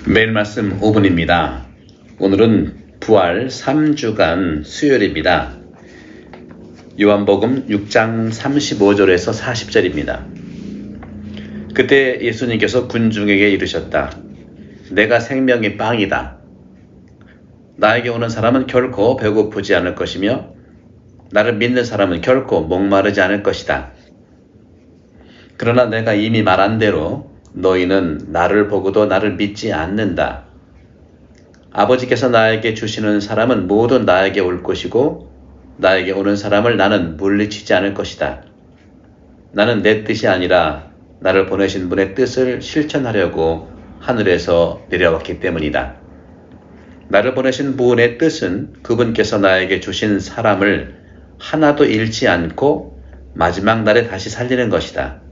매일 말씀 5분입니다. 오늘은 부활 3주간 수요일입니다. 요한복음 6장 35절에서 40절입니다. 그때 예수님께서 군중에게 이르셨다. 내가 생명의 빵이다. 나에게 오는 사람은 결코 배고프지 않을 것이며 나를 믿는 사람은 결코 목마르지 않을 것이다. 그러나 내가 이미 말한 대로 너희는 나를 보고도 나를 믿지 않는다. 아버지께서 나에게 주시는 사람은 모두 나에게 올 것이고 나에게 오는 사람을 나는 물리치지 않을 것이다. 나는 내 뜻이 아니라 나를 보내신 분의 뜻을 실천하려고 하늘에서 내려왔기 때문이다. 나를 보내신 분의 뜻은 그분께서 나에게 주신 사람을 하나도 잃지 않고 마지막 날에 다시 살리는 것이다.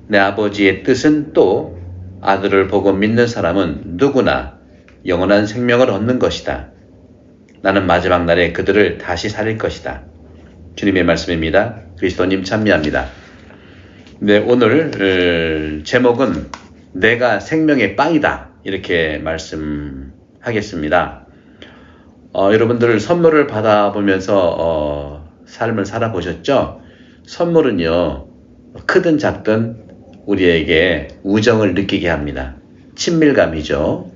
내 아버지의 뜻은 또 아들을 보고 믿는 사람은 누구나 영원한 생명을 얻는 것이다. 나는 마지막 날에 그들을 다시 살릴 것이다. 주님의 말씀입니다. 그리스도님 찬미합니다. 네, 오늘 제목은 내가 생명의 빵이다 이렇게 말씀하겠습니다. 여러분들 선물을 받아보면서 삶을 살아보셨죠? 선물은요 크든 작든 우리에게 우정을 느끼게 합니다. 친밀감이죠.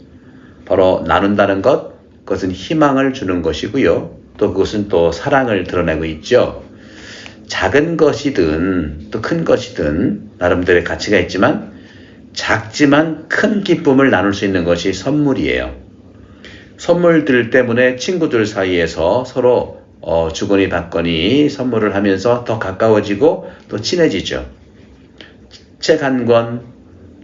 바로 나눈다는 것, 그것은 희망을 주는 것이고요. 또 그것은 또 사랑을 드러내고 있죠. 작은 것이든 또 큰 것이든 나름대로의 가치가 있지만 작지만 큰 기쁨을 나눌 수 있는 것이 선물이에요. 선물들 때문에 친구들 사이에서 서로 주거니 받거니 선물을 하면서 더 가까워지고 또 친해지죠. 책 한 권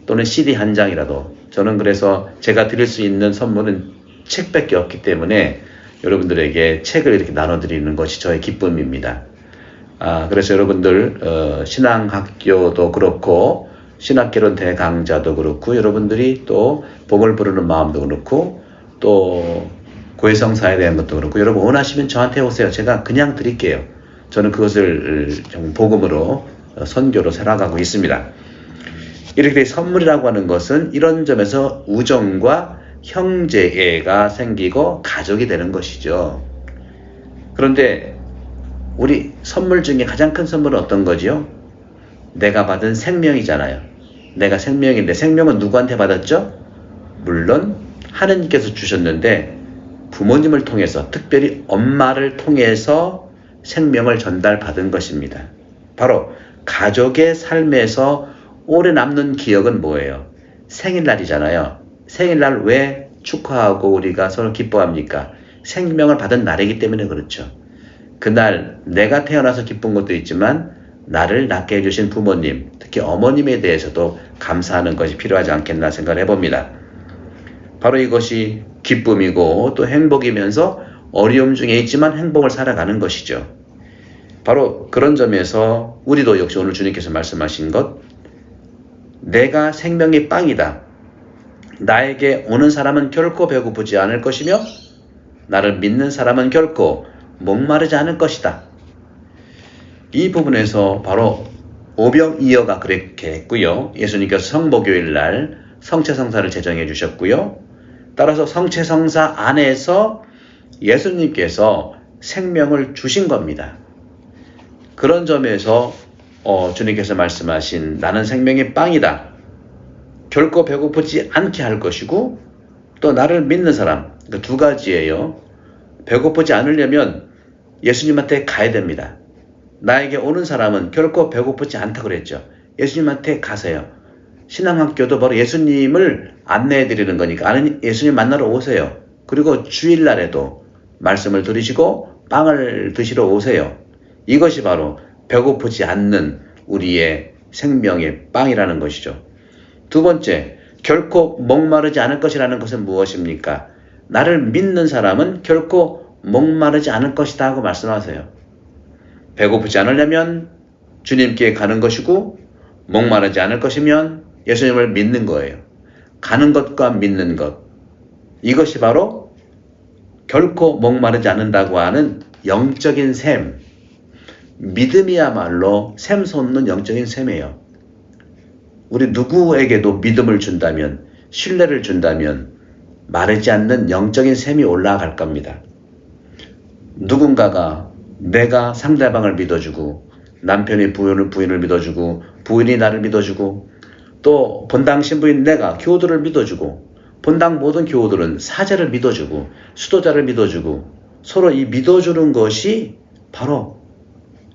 또는 CD 한 장이라도 저는 그래서 제가 드릴 수 있는 선물은 책밖에 없기 때문에 여러분들에게 책을 이렇게 나눠드리는 것이 저의 기쁨입니다. 그래서 여러분들 신앙학교도 그렇고 신학개론 대강자도 그렇고 여러분들이 또 복을 부르는 마음도 그렇고 또 고해성사에 대한 것도 그렇고 여러분 원하시면 저한테 오세요. 제가 그냥 드릴게요. 저는 그것을 복음으로 선교로 살아가고 있습니다. 이렇게 선물이라고 하는 것은 이런 점에서 우정과 형제애가 생기고 가족이 되는 것이죠. 그런데 우리 선물 중에 가장 큰 선물은 어떤 거지요? 내가 받은 생명이잖아요. 내가 생명인데 생명은 누구한테 받았죠? 물론 하느님께서 주셨는데 부모님을 통해서 특별히 엄마를 통해서 생명을 전달받은 것입니다. 바로 가족의 삶에서 오래 남는 기억은 뭐예요? 생일날이잖아요. 생일날 왜 축하하고 우리가 서로 기뻐합니까? 생명을 받은 날이기 때문에 그렇죠. 그날 내가 태어나서 기쁜 것도 있지만 나를 낳게 해주신 부모님, 특히 어머님에 대해서도 감사하는 것이 필요하지 않겠나 생각을 해봅니다. 바로 이것이 기쁨이고 또 행복이면서 어려움 중에 있지만 행복을 살아가는 것이죠. 바로 그런 점에서 우리도 역시 오늘 주님께서 말씀하신 것, 내가 생명의 빵이다. 나에게 오는 사람은 결코 배고프지 않을 것이며 나를 믿는 사람은 결코 목마르지 않을 것이다. 이 부분에서 바로 오병이어가 그렇게 했고요. 예수님께서 성복요일 날 성체성사를 제정해 주셨고요. 따라서 성체성사 안에서 예수님께서 생명을 주신 겁니다. 그런 점에서 주님께서 말씀하신 나는 생명의 빵이다. 결코 배고프지 않게 할 것이고 또 나를 믿는 사람, 그 두 가지예요. 배고프지 않으려면 예수님한테 가야 됩니다. 나에게 오는 사람은 결코 배고프지 않다고 그랬죠. 예수님한테 가세요. 신앙학교도 바로 예수님을 안내해 드리는 거니까 예수님 만나러 오세요. 그리고 주일날에도 말씀을 들으시고 빵을 드시러 오세요. 이것이 바로 배고프지 않는 우리의 생명의 빵이라는 것이죠. 두 번째, 결코 목마르지 않을 것이라는 것은 무엇입니까? 나를 믿는 사람은 결코 목마르지 않을 것이다 하고 말씀하세요. 배고프지 않으려면 주님께 가는 것이고 목마르지 않을 것이면 예수님을 믿는 거예요. 가는 것과 믿는 것. 이것이 바로 결코 목마르지 않는다고 하는 영적인 셈. 믿음이야말로 샘솟는 영적인 셈이에요. 우리 누구에게도 믿음을 준다면, 신뢰를 준다면 마르지 않는 영적인 샘이 올라갈 겁니다. 누군가가 내가 상대방을 믿어주고 남편이 부인을 믿어주고 부인이 나를 믿어주고 또 본당 신부인 내가 교우들을 믿어주고 본당 모든 교우들은 사제를 믿어주고 수도자를 믿어주고 서로 이 믿어주는 것이 바로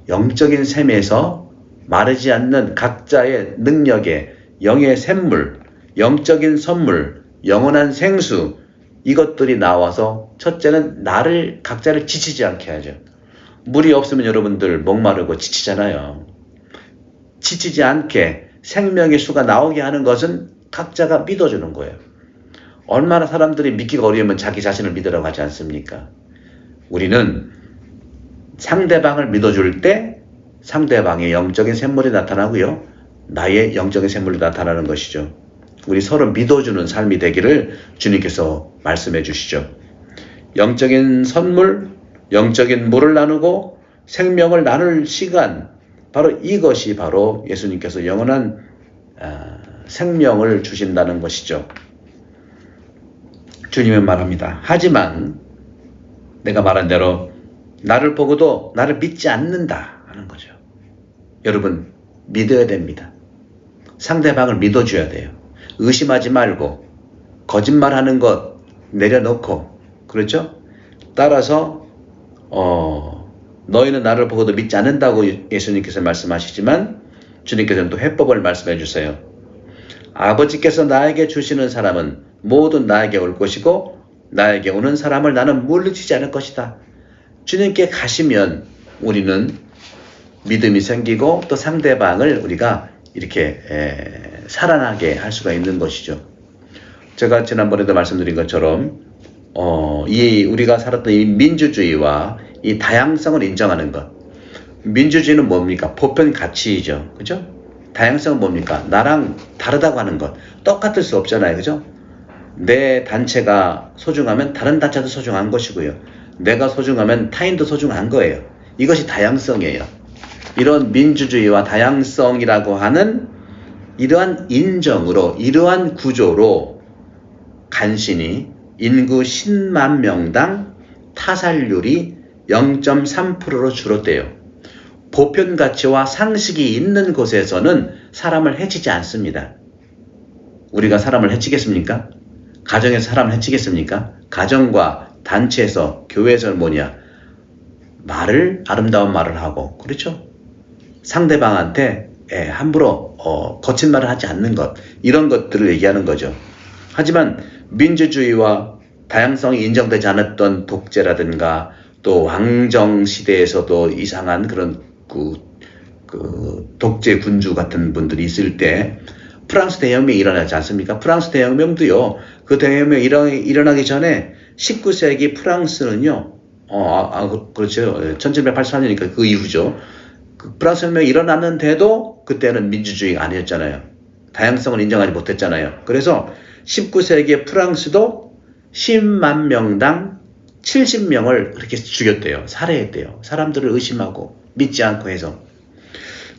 영적인 샘에서 마르지 않는 각자의 능력의 영의 샘물, 영적인 선물, 영원한 생수 이것들이 나와서 첫째는 각자를 지치지 않게 하죠. 물이 없으면 여러분들 목마르고 지치잖아요. 지치지 않게 생명의 수가 나오게 하는 것은 각자가 믿어주는 거예요. 얼마나 사람들이 믿기가 어려우면 자기 자신을 믿으라고 하지 않습니까? 우리는 상대방을 믿어줄 때 상대방의 영적인 샘물이 나타나고요. 나의 영적인 샘물이 나타나는 것이죠. 우리 서로 믿어주는 삶이 되기를 주님께서 말씀해 주시죠. 영적인 선물, 영적인 물을 나누고 생명을 나눌 시간, 바로 이것이 바로 예수님께서 영원한 생명을 주신다는 것이죠. 주님은 말합니다. 하지만 내가 말한 대로 나를 보고도 나를 믿지 않는다 하는 거죠. 여러분 믿어야 됩니다. 상대방을 믿어줘야 돼요. 의심하지 말고 거짓말하는 것 내려놓고 그렇죠? 따라서 너희는 나를 보고도 믿지 않는다고 예수님께서 말씀하시지만 주님께서는 또 해법을 말씀해 주세요. 아버지께서 나에게 주시는 사람은 모두 나에게 올 것이고 나에게 오는 사람을 나는 물리치지 않을 것이다. 주님께 가시면 우리는 믿음이 생기고 또 상대방을 우리가 이렇게 살아나게 할 수가 있는 것이죠. 제가 지난번에도 말씀드린 것처럼 우리가 살았던 이 민주주의와 이 다양성을 인정하는 것. 민주주의는 뭡니까? 보편 가치이죠. 그죠? 다양성은 뭡니까? 나랑 다르다고 하는 것. 똑같을 수 없잖아요. 그죠? 내 단체가 소중하면 다른 단체도 소중한 것이고요. 내가 소중하면 타인도 소중한 거예요. 이것이 다양성이에요. 이런 민주주의와 다양성이라고 하는 이러한 인정으로, 이러한 구조로 간신히 인구 10만 명당 타살률이 0.3%로 줄었대요. 보편 가치와 상식이 있는 곳에서는 사람을 해치지 않습니다. 우리가 사람을 해치겠습니까? 가정에서 사람을 해치겠습니까? 가정과 단체에서, 교회에서는 뭐냐? 아름다운 말을 하고, 그렇죠? 상대방한테 함부로 거친 말을 하지 않는 것, 이런 것들을 얘기하는 거죠. 하지만 민주주의와 다양성이 인정되지 않았던 독재라든가 또 왕정 시대에서도 이상한 그런 독재 군주 같은 분들이 있을 때 프랑스 대혁명이 일어나지 않습니까? 프랑스 대혁명도요. 그 대혁명이 일어나기 전에 19세기 프랑스는요. 그렇죠. 1784년이니까 그 이후죠. 그 프랑스 혁명이 일어났는데도 그때는 민주주의가 아니었잖아요. 다양성을 인정하지 못했잖아요. 그래서 19세기의 프랑스도 10만 명당 70명을 그렇게 죽였대요. 살해했대요. 사람들을 의심하고 믿지 않고 해서.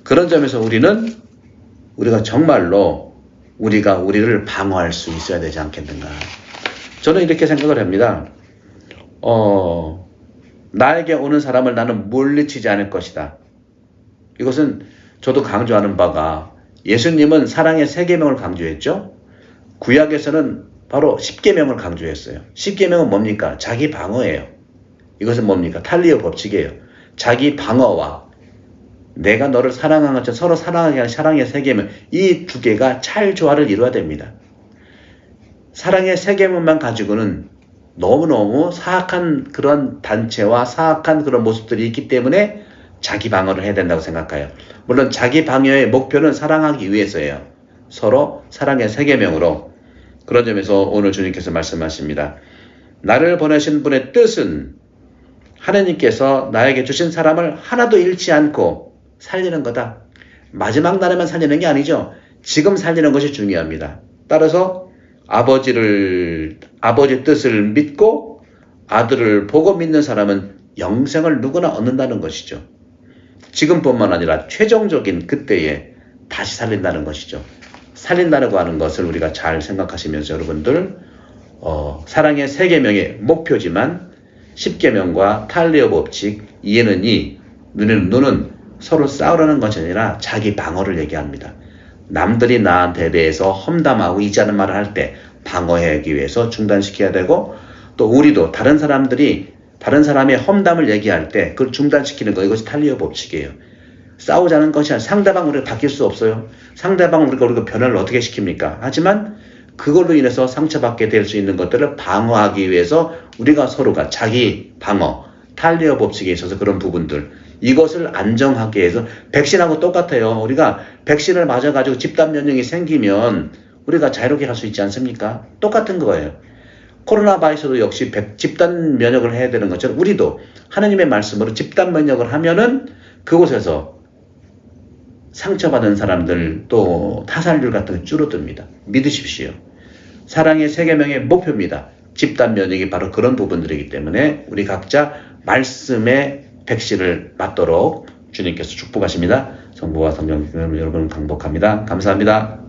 그런 점에서 우리가 정말로 우리를 방어할 수 있어야 되지 않겠는가. 저는 이렇게 생각을 합니다. 나에게 오는 사람을 나는 물리치지 않을 것이다. 이것은 저도 강조하는 바가 예수님은 사랑의 3계명을 강조했죠. 구약에서는 바로 10계명을 강조했어요. 10계명은 뭡니까? 자기 방어예요. 이것은 뭡니까? 탈리오 법칙이에요. 자기 방어와 내가 너를 사랑하는 것처럼 서로 사랑하게 하는 사랑의 3계명, 이 두 개가 찰조화를 이루어야 됩니다. 사랑의 3계명만 가지고는 너무너무 사악한 그런 단체와 사악한 그런 모습들이 있기 때문에 자기 방어를 해야 된다고 생각해요. 물론 자기 방어의 목표는 사랑하기 위해서예요. 서로 사랑의 3계명으로. 그런 점에서 오늘 주님께서 말씀하십니다. 나를 보내신 분의 뜻은 하나님께서 나에게 주신 사람을 하나도 잃지 않고 살리는 거다. 마지막 날에만 살리는 게 아니죠. 지금 살리는 것이 중요합니다. 따라서 아버지 뜻을 믿고 아들을 보고 믿는 사람은 영생을 누구나 얻는다는 것이죠. 지금뿐만 아니라 최종적인 그때에 다시 살린다는 것이죠. 살린다고 하는 것을 우리가 잘 생각하시면서 여러분들 사랑의 세계명의 목표지만 10계명과 탈리어 법칙, 이에는 이, 눈에는 눈은 서로 싸우라는 것이 아니라 자기 방어를 얘기합니다. 남들이 나한테 대해서 험담하고 이지하는 말을 할 때 방어하기 위해서 중단시켜야 되고, 또 우리도 다른 사람의 험담을 얘기할 때 그걸 중단시키는 거, 이것이 탈리어 법칙이에요. 싸우자는 것이 아니라 상대방 우리가 바뀔 수 없어요. 상대방 우리가 변화를 어떻게 시킵니까? 하지만 그걸로 인해서 상처받게 될 수 있는 것들을 방어하기 위해서 우리가 서로가 자기 방어, 탈리어 법칙에 있어서 그런 부분들, 이것을 안정하게 해서 백신하고 똑같아요. 우리가 백신을 맞아가지고 집단 면역이 생기면 우리가 자유롭게 갈 수 있지 않습니까? 똑같은 거예요. 코로나 바이러스도 역시 집단 면역을 해야 되는 것처럼 우리도 하나님의 말씀으로 집단 면역을 하면은 그곳에서 상처받은 사람들 또 타살률 같은 게 줄어듭니다. 믿으십시오. 사랑의 세계명의 목표입니다. 집단 면역이 바로 그런 부분들이기 때문에 우리 각자 말씀의 백신을 맞도록 주님께서 축복하십니다. 성부와 성령 여러분 강복합니다. 감사합니다.